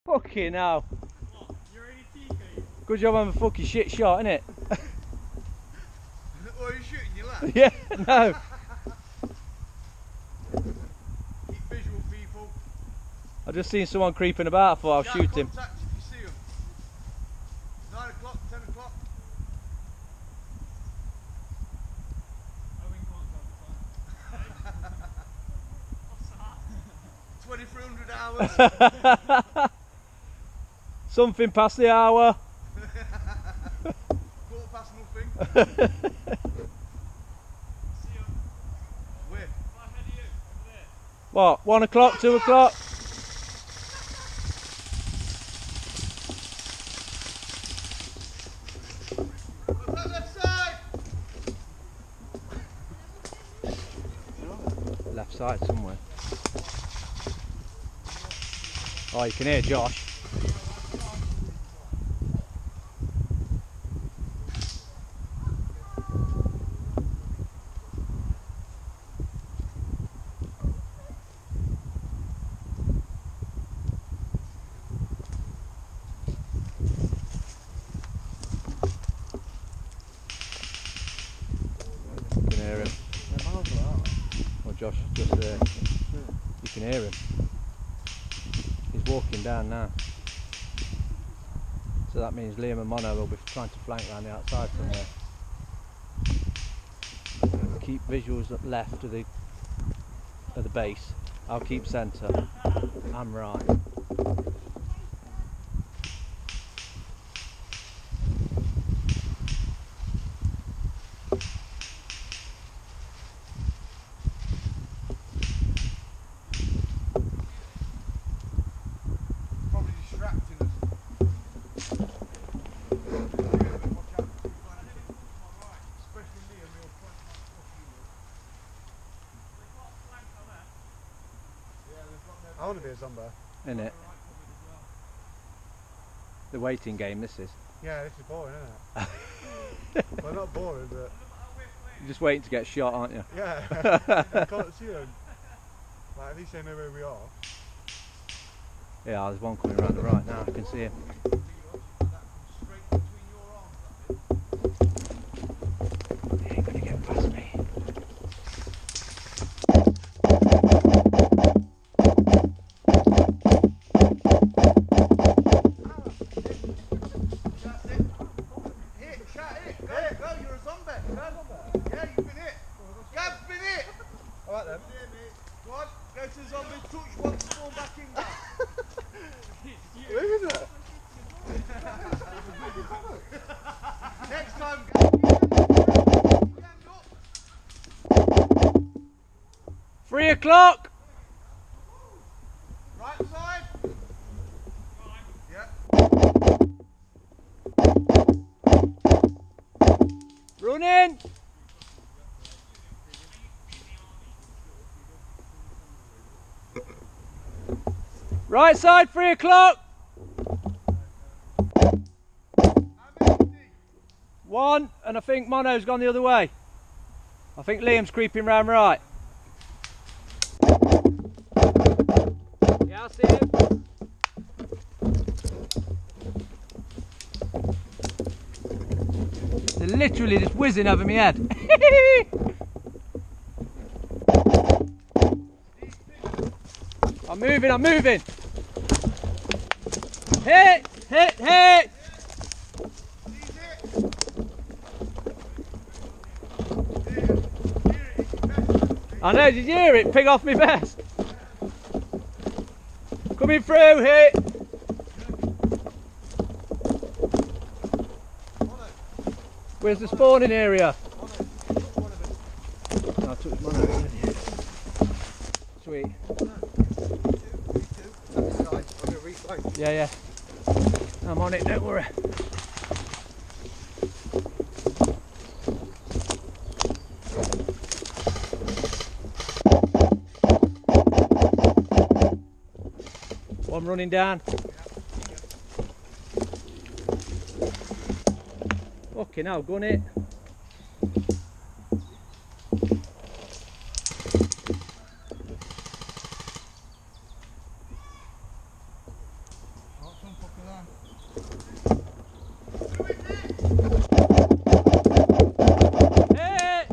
Fucking hell. What? You're in a TK? Good job I'm a fucking shit shot, innit? Or are you shooting your lad? Yeah, no. Keep visual, people. I just seen someone creeping about, I thought I'll Shout shoot him. contact if you see him. 9 o'clock, 10 o'clock. I'm in contact time. What's that? 2300 hours. Something past the hour. Quarter past nothing. See you. Where? Right ahead of you. Over there. What, 1 o'clock, 2 o'clock? What's that left side? Left side somewhere. Oh, you can hear Josh. You can hear him. Oh, Josh, just there. You can hear him. He's walking down now. So that means Liam and Mono will be trying to flank around the outside somewhere. Keep visuals at left of the base. I'll keep centre. I'm right. Probably distracting us. Especially Liam, he'll flank like fuck you will. Yeah, they've got their... I want to be a zombie. Isn't it? The waiting game this is. Yeah, this is boring, isn't it? Well, not boring, but You're just waiting to get shot, aren't you? yeah, I can't see them. Like, at least they know where we are. Yeah, there's one coming around the right now, I can see him. Straight between your arms, that bit. He ain't gonna get past me. That's it. Hit, shout it. Go, go, you're a zombie. Go. Yeah, you've been hit. Gav's been hit. Alright then. Go on, go to the zombie, touch one, spawn back in, Gav. Where is it? Next time, Gav, stand up. 3 o'clock! Right side. Yeah. Running! Right side, 3 o'clock! 1, and I think Mono's gone the other way. I think Liam's creeping round right. Yeah, I see him. They're literally just whizzing over my head. I'm moving. Hit! I know, did you hear it? Ping off my vest. Coming through, hit! Where's the spawning area? I took one out. Sweet. Yeah. I'm on it, don't worry. One running down. Fucking hell, gun it. Hey!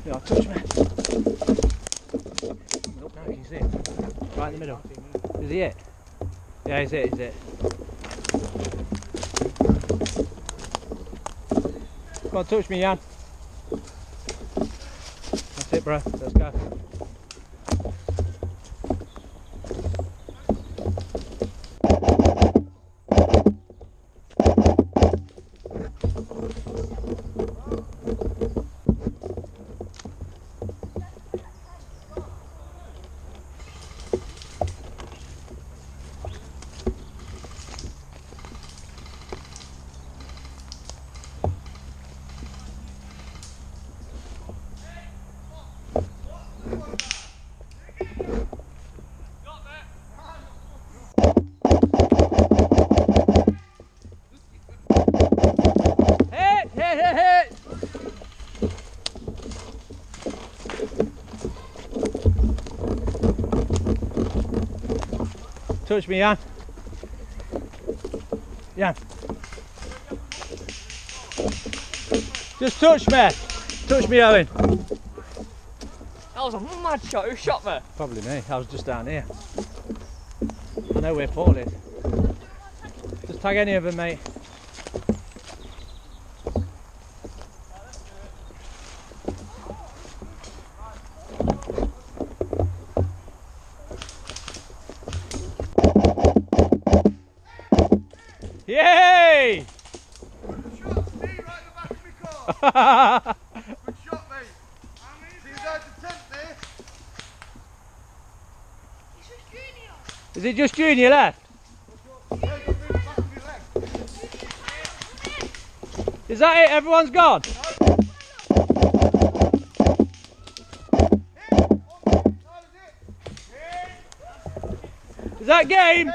Yeah, touch me. Look now, can you see it? Right in the middle. Is he it? Yeah, he's it, he's it. Come on, touch me, Jan. That's it, bro. Let's go. Hit, hit, hit, hit! Touch me, Jan. Jan. Just touch me. Touch me, Owen. That was a mad shot. Who shot me? Probably me. I was just down here. I know where Paul is. Just tag any of them, mate. Yay! Good shot, Steve, right in the back of my car. Good shot, mate. See, he's out to 10th there. Is it just Junior left? Yeah, you've got to move the back of your leg. Is that it? Everyone's gone? Is that game?